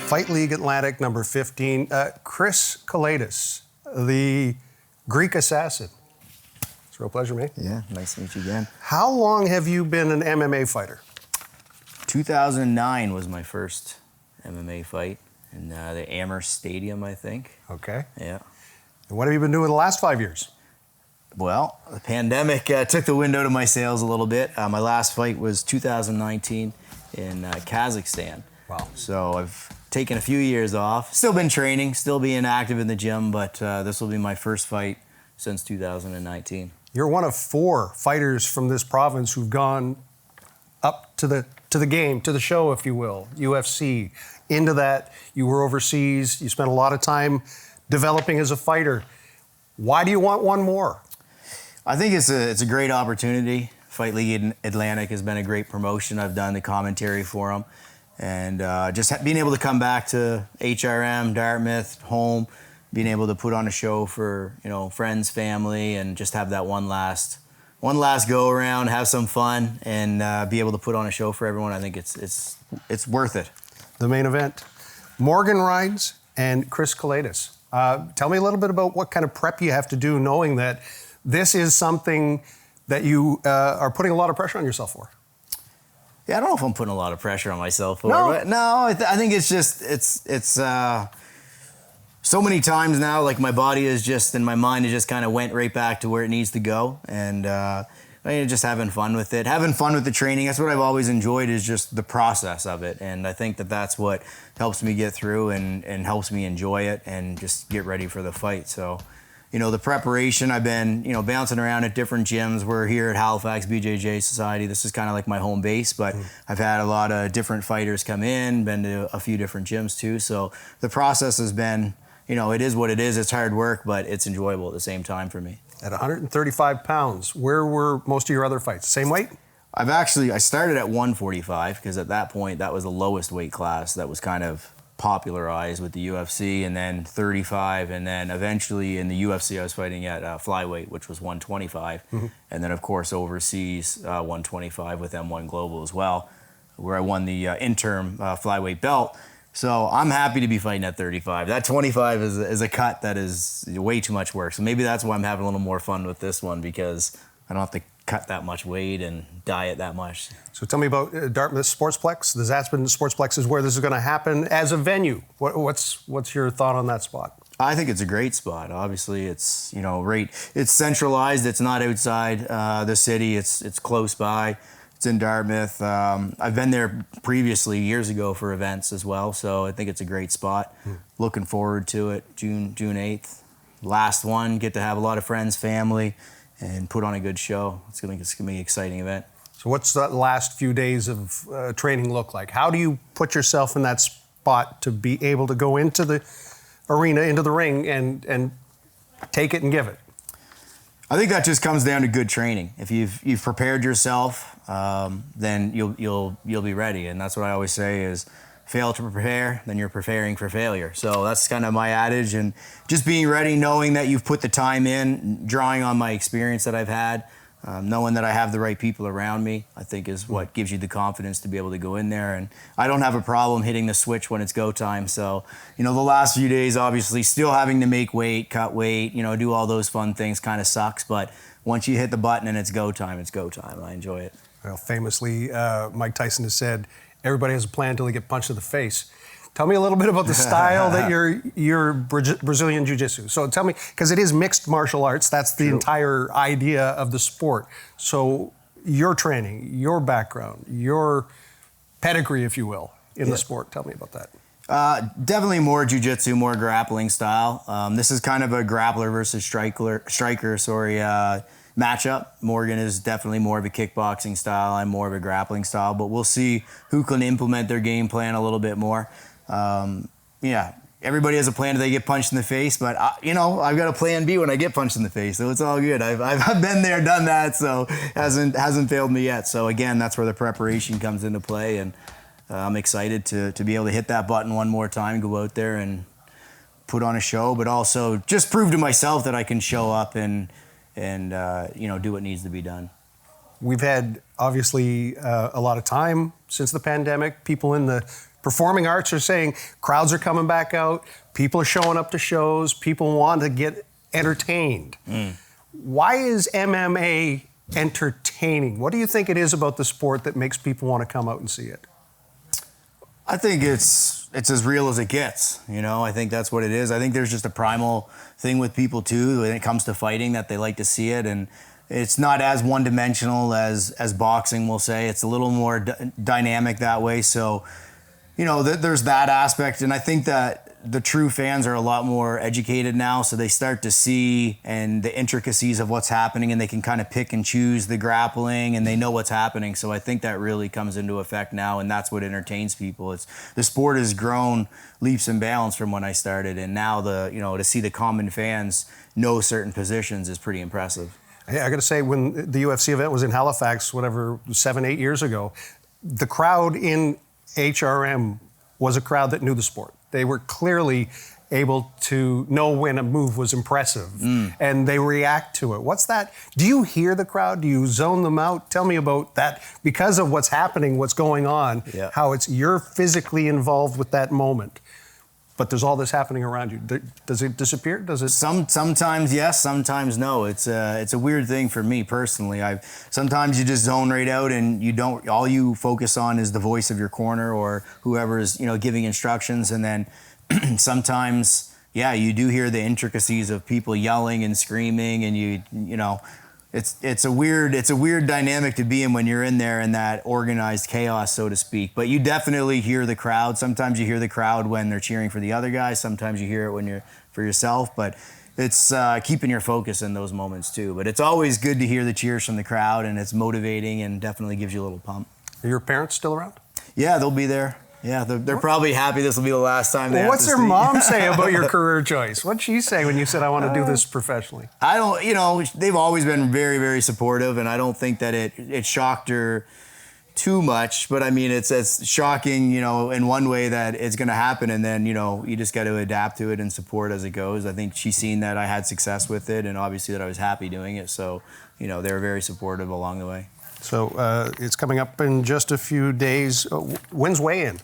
Fight League Atlantic number 15, Chris Kelades, the Greek assassin. It's a real pleasure, mate. Yeah, nice to meet you again. How long have you been an MMA fighter? 2009 was my first MMA fight in the Amherst Stadium, I think. Okay. Yeah. And what have you been doing the last 5 years? Well, the pandemic took the wind out of my sails a little bit. My last fight was 2019 in Kazakhstan. Wow. So I've taken a few years off. Still been training, still being active in the gym, but this will be my first fight since 2019. You're one of 4 fighters from this province who've gone up to the game, to the show, if you will, UFC. Into that, you were overseas. You spent a lot of time developing as a fighter. Why do you want one more? I think it's a great opportunity. Fight League Atlantic has been a great promotion. I've done the commentary for them. And just being able to come back to HRM, Dartmouth, home, being able to put on a show for, friends, family, and just have that one last go around, have some fun, and be able to put on a show for everyone. I think it's worth it. The main event, Morgan Rhynes and Chris Kelades. Tell me a little bit about what kind of prep you have to do, knowing that this is something that you are putting a lot of pressure on yourself for. Yeah, I don't know if I'm putting a lot of pressure on myself for, no. But no, I think it's just so many times now, like my body is just, and my mind has just kind of went right back to where it needs to go. And just having fun with it, having fun with the training. That's what I've always enjoyed, is just the process of it. And I think that's what helps me get through and helps me enjoy it and just get ready for the fight. So, the preparation, I've been, bouncing around at different gyms. We're here at Halifax BJJ Society. This is kind of like my home base, but I've had a lot of different fighters come in, been to a few different gyms too. So the process has been, it is what it is. It's hard work, but it's enjoyable at the same time for me. At 135 pounds, where were most of your other fights? Same weight? I started at 145 because at that point, that was the lowest weight class that was kind of popularized with the UFC, and then 35, and then eventually in the UFC I was fighting at flyweight, which was 125, and then of course overseas 125 with M1 Global as well, where I won the interim flyweight belt. So I'm happy to be fighting at 35. That 25 is a cut that is way too much work. So maybe that's why I'm having a little more fun with this one, because I don't have to cut that much weight and diet that much. So tell me about Dartmouth Sportsplex. The Zatzman Sportsplex is where this is going to happen as a venue. What's your thought on that spot? I think it's a great spot. Obviously, it's it's centralized. It's not outside the city. It's close by. It's in Dartmouth. I've been there previously years ago for events as well, so I think it's a great spot. Looking forward to it. June 8th, last one. Get to have a lot of friends, family, and put on a good show. It's gonna be an exciting event. So what's that last few days of training look like? How do you put yourself in that spot to be able to go into the arena, into the ring, and take it and give it? I think that just comes down to good training. If you've prepared yourself, then you'll be ready. And that's what I always say is, fail to prepare, then you're preparing for failure. So that's kind of my adage, and just being ready, knowing that you've put the time in, drawing on my experience that I've had, knowing that I have the right people around me, I think is what gives you the confidence to be able to go in there. And I don't have a problem hitting the switch when it's go time. So, the last few days, obviously, still having to make weight, cut weight, do all those fun things kind of sucks. But once you hit the button and it's go time, it's go time. I enjoy it. Well, famously, Mike Tyson has said, everybody has a plan until they get punched in the face. Tell me a little bit about the style that you're Brazilian Jiu-Jitsu. So tell me, because it is mixed martial arts, that's the entire idea of the sport. So your training, your background, your pedigree, if you will, in the sport, tell me about that. Definitely more jiu-jitsu, more grappling style. This is kind of a grappler versus striker, matchup. Morgan is definitely more of a kickboxing style. I'm more of a grappling style, but we'll see who can implement their game plan a little bit more. Everybody has a plan if they get punched in the face, but I've got a plan B when I get punched in the face, so it's all good. I've been there, done that, so hasn't failed me yet. So again, that's where the preparation comes into play, and I'm excited to be able to hit that button one more time, go out there and put on a show, but also just prove to myself that I can show up and do what needs to be done. We've had, obviously, a lot of time since the pandemic. People in the performing arts are saying crowds are coming back out. People are showing up to shows. People want to get entertained. Why is MMA entertaining? What do you think it is about the sport that makes people want to come out and see it? I think it's as real as it gets. I think that's what it is. I think there's just a primal thing with people too when it comes to fighting that they like to see it, and it's not as one-dimensional as boxing, we'll say. It's a little more dynamic that way. So, there's that aspect, and I think that the true fans are a lot more educated now, so they start to see and the intricacies of what's happening, and they can kind of pick and choose the grappling, and they know what's happening. So I think that really comes into effect now, and that's what entertains people. The sport has grown leaps and bounds from when I started, and now to see the common fans know certain positions is pretty impressive. Yeah, I got to say, when the UFC event was in Halifax, 7-8 years ago, the crowd in HRM was a crowd that knew the sport. They were clearly able to know when a move was impressive, and they react to it. What's that? Do you hear the crowd? Do you zone them out? Tell me about that. Because of what's happening, what's going on, how you're physically involved with that moment, but there's all this happening around you. Does it disappear? Does it? Sometimes yes, sometimes no. It's a weird thing for me personally. Sometimes you just zone right out, and you don't. All you focus on is the voice of your corner or whoever is giving instructions, and then sometimes you do hear the intricacies of people yelling and screaming, and it's a weird dynamic to be in when you're in there in that organized chaos, so to speak. But you definitely hear the crowd. Sometimes you hear the crowd when they're cheering for the other guy. Sometimes you hear it when you're for yourself. But it's keeping your focus in those moments too. But it's always good to hear the cheers from the crowd, and it's motivating and definitely gives you a little pump. Are your parents still around? Yeah, they'll be there. Yeah, they're probably happy this will be the last time they have what's to your see. mom say about your career choice? What'd she say when you said, I want to do this professionally? I don't, they've always been very, very supportive, and I don't think that it shocked her too much. But I mean, it's shocking, in one way that it's going to happen, and then, you just got to adapt to it and support as it goes. I think she's seen that I had success with it, and obviously that I was happy doing it. So, they were very supportive along the way. So it's coming up in just a few days. When's weigh-in?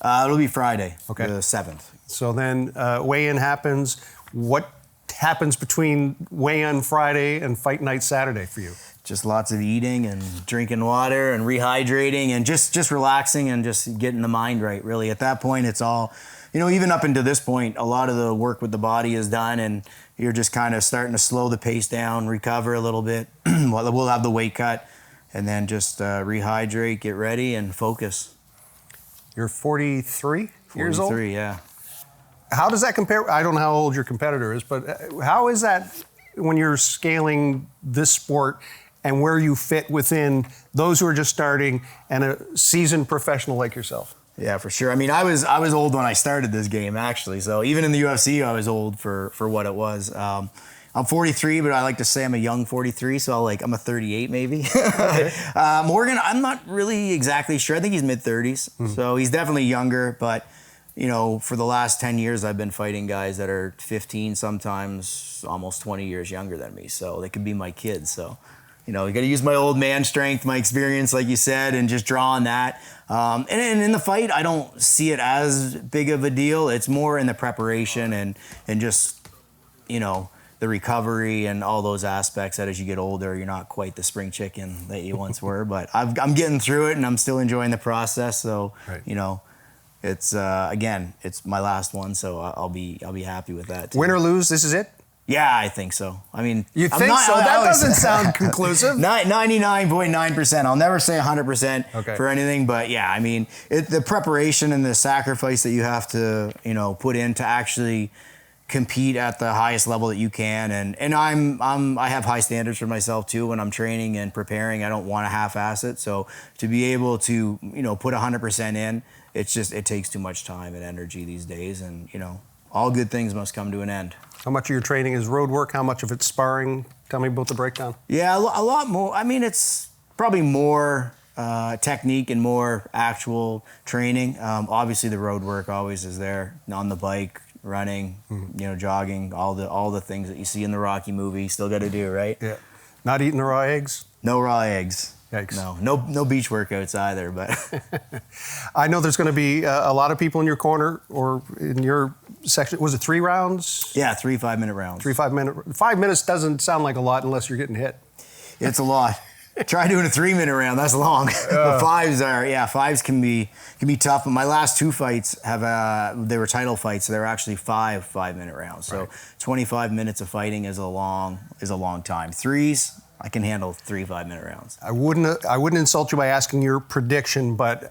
It'll be Friday, okay, the 7th. So then weigh-in happens. What happens between weigh-in Friday and fight night Saturday for you? Just lots of eating and drinking water and rehydrating and just relaxing and just getting the mind right, really. At that point, it's all, even up until this point, a lot of the work with the body is done, and you're just kind of starting to slow the pace down, recover a little bit. We'll have the weight cut, and then just rehydrate, get ready, and focus. You're 43 years old? 43, yeah. How does that compare? I don't know how old your competitor is, but how is that when you're scaling this sport and where you fit within those who are just starting and a seasoned professional like yourself? Yeah, for sure. I mean, I was old when I started this game, actually. So even in the UFC, I was old for what it was. I'm 43, but I like to say I'm a young 43, so I'm a 38 maybe. Okay. Morgan, I'm not really exactly sure. I think he's mid-30s, so he's definitely younger. But, for the last 10 years, I've been fighting guys that are 15, sometimes almost 20 years younger than me. So they could be my kids. So, you got to use my old man strength, my experience, like you said, and just draw on that. And in the fight, I don't see it as big of a deal. It's more in the preparation and just, the recovery and all those aspects that as you get older, you're not quite the spring chicken that you once were. But I'm getting through it, and I'm still enjoying the process. So, right. It's again, it's my last one, so I'll be happy with that too. Win or lose, this is it? Yeah, I think so. I mean, you think so? That doesn't sound conclusive. 99.9%. I'll never say 100% for anything, but yeah, I mean, the preparation and the sacrifice that you have to, put in to actually compete at the highest level that you can, and I have high standards for myself too when I'm training and preparing. I don't want to half-ass it, so to be able to put 100% in, it takes too much time and energy these days, and all good things must come to an end. How much of your training is road work? How much of it's sparring? Tell me about the breakdown. Yeah, a lot more. I mean, it's probably more technique and more actual training. Obviously, the road work always is there on the bike, running, jogging, all the things that you see in the Rocky movie. Still got to do, right? Yeah. Not eating the raw eggs? No raw eggs. Yikes. No beach workouts either. But I know there's going to be a lot of people in your corner or in your section. Was it 3 rounds? yeah, 3 5-minute rounds. 3 5-minute. 5 minutes doesn't sound like a lot unless you're getting hit. It's a lot. Try doing a 3-minute round. That's long. The fives can be tough. But my last 2 fights they were title fights, so they were actually 5-minute rounds. So 25 minutes of fighting is a long time. 3s, I can handle 3 5-minute rounds. I wouldn't insult you by asking your prediction, but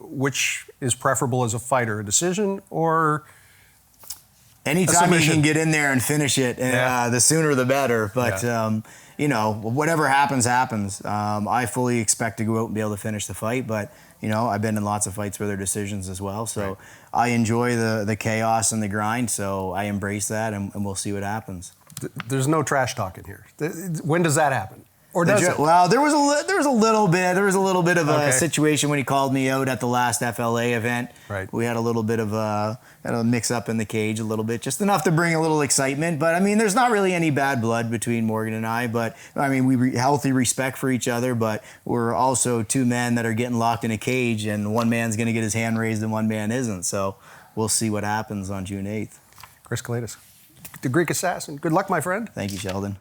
which is preferable as a fighter, a decision or anytime you can get in there and finish it, the sooner the better. But whatever happens. I fully expect to go out and be able to finish the fight, but I've been in lots of fights where there are decisions as well. So I enjoy the chaos and the grind. So I embrace that, and we'll see what happens. There's no trash talking here. When does that happen? Or does it? Well, there was a little bit of a situation when he called me out at the last FLA event. Right. We had a little bit of a mix up in the cage a little bit, just enough to bring a little excitement. But I mean, there's not really any bad blood between Morgan and I. But I mean, healthy respect for each other. But we're also 2 men that are getting locked in a cage, and one man's going to get his hand raised and one man isn't. So we'll see what happens on June 8th. Chris Kelades, the Greek assassin. Good luck, my friend. Thank you, Sheldon.